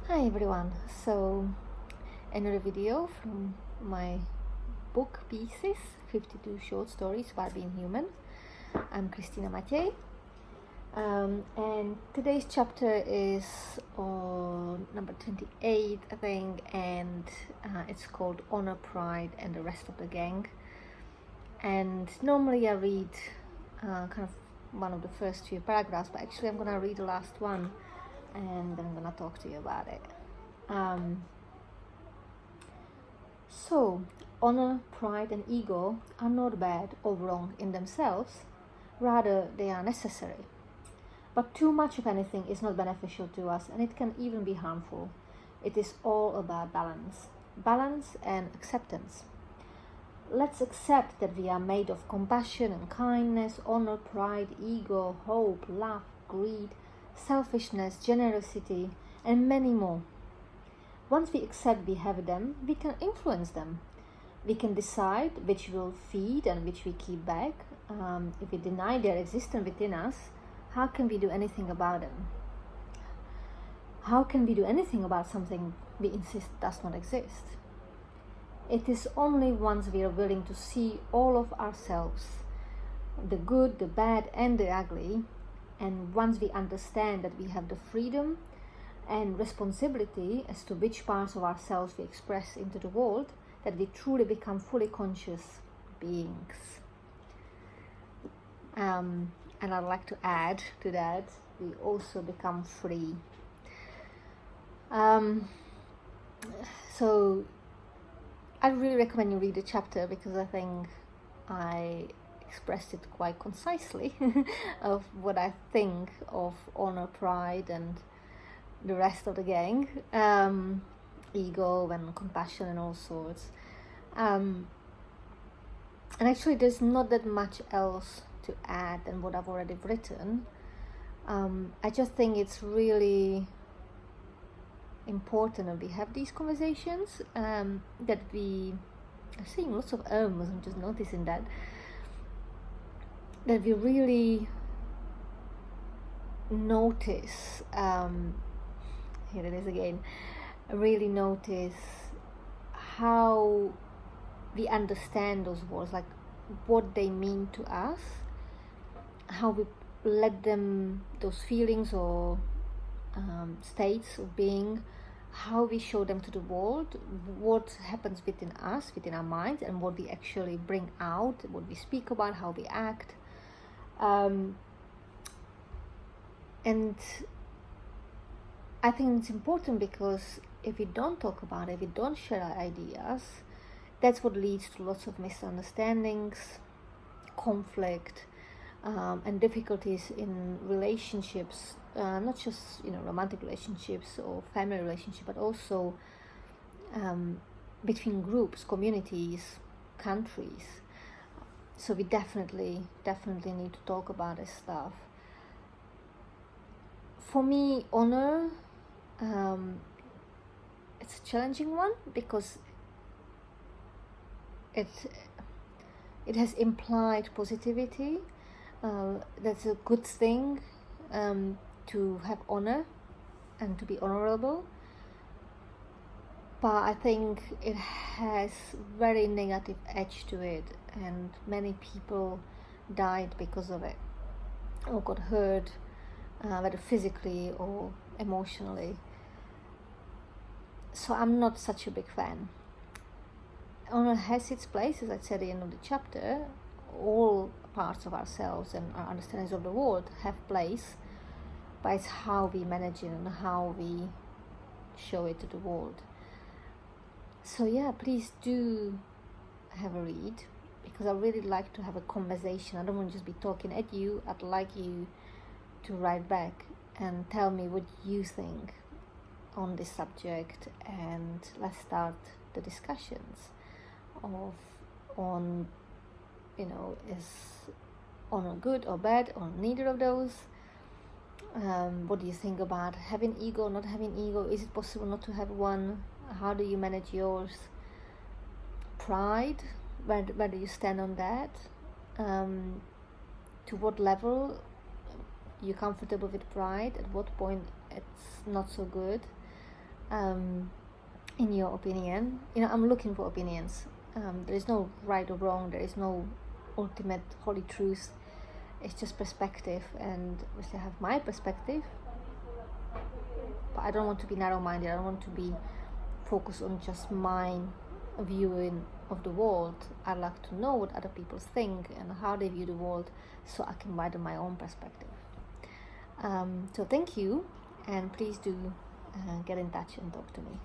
Hi everyone, so another video from my book pieces, 52 short stories about being human. I'm Christina Matej, and today's chapter is on number 28 I think, and it's called Honor, Pride and the Rest of the Gang. And normally I read kind of one of the first few paragraphs, but actually I'm gonna read the last one and then I'm gonna talk to you about it. So, honor, pride, and ego are not bad or wrong in themselves, rather, they are necessary. But too much of anything is not beneficial to us, and it can even be harmful. It is all about balance and acceptance. Let's accept that we are made of compassion and kindness, honor, pride, ego, hope, love, greed, selfishness, generosity, and many more. Once we accept we have them, we can influence them. We can decide which we'll feed and which we keep back. If we deny their existence within us, how can we do anything about them? How can we do anything about something we insist does not exist? It is only once we are willing to see all of ourselves, the good, the bad, and the ugly, and once we understand that we have the freedom and responsibility as to which parts of ourselves we express into the world, that we truly become fully conscious beings. And I'd like to add to that, we also become free. So I really recommend you read the chapter, because I think I expressed it quite concisely of what I think of honor, pride, and the rest of the gang, ego and compassion and all sorts. And actually there's not that much else to add than what I've already written. I just think it's really important that we have these conversations, that I'm seeing lots of I'm just noticing that we really notice, here it is again, really notice how we understand those words, like what they mean to us, how we let them, those feelings or states of being, how we show them to the world, what happens within us, within our minds, and what we actually bring out, what we speak about, how we act. And I think it's important, because if we don't talk about it, if we don't share our ideas, that's what leads to lots of misunderstandings, conflict, and difficulties in relationships, not just romantic relationships or family relationships, but also between groups, communities, countries. So we definitely need to talk about this stuff. For me, honor, it's a challenging one, because it has implied positivity. That's a good thing, to have honor and to be honorable, but I think it has very negative edge to it, and many people died because of it, or got hurt, whether physically or emotionally. So I'm not such a big fan. Honor has its place, as I said at the end of the chapter. All parts of ourselves and our understandings of the world have place, but it's how we manage it and how we show it to the world. So yeah, please do have a read, because I really like to have a conversation. I don't want to just be talking at you. I'd like you to write back and tell me what you think on this subject, and let's start the discussions on is honor good or bad, or neither of those. What do you think about having ego, not having ego? Is it possible not to have one? How do you manage yours? Pride, where do you stand on that? To what level you're comfortable with pride? At what point it's not so good? in your opinion. I'm looking for opinions. There is no right or wrong. There is no ultimate holy truth. It's just perspective, and obviously I have my perspective, but I don't want to be narrow-minded. I don't want to be focused on just my viewing of the world. I like to know what other people think and how they view the world, so I can widen my own perspective. So thank you, and please do get in touch and talk to me.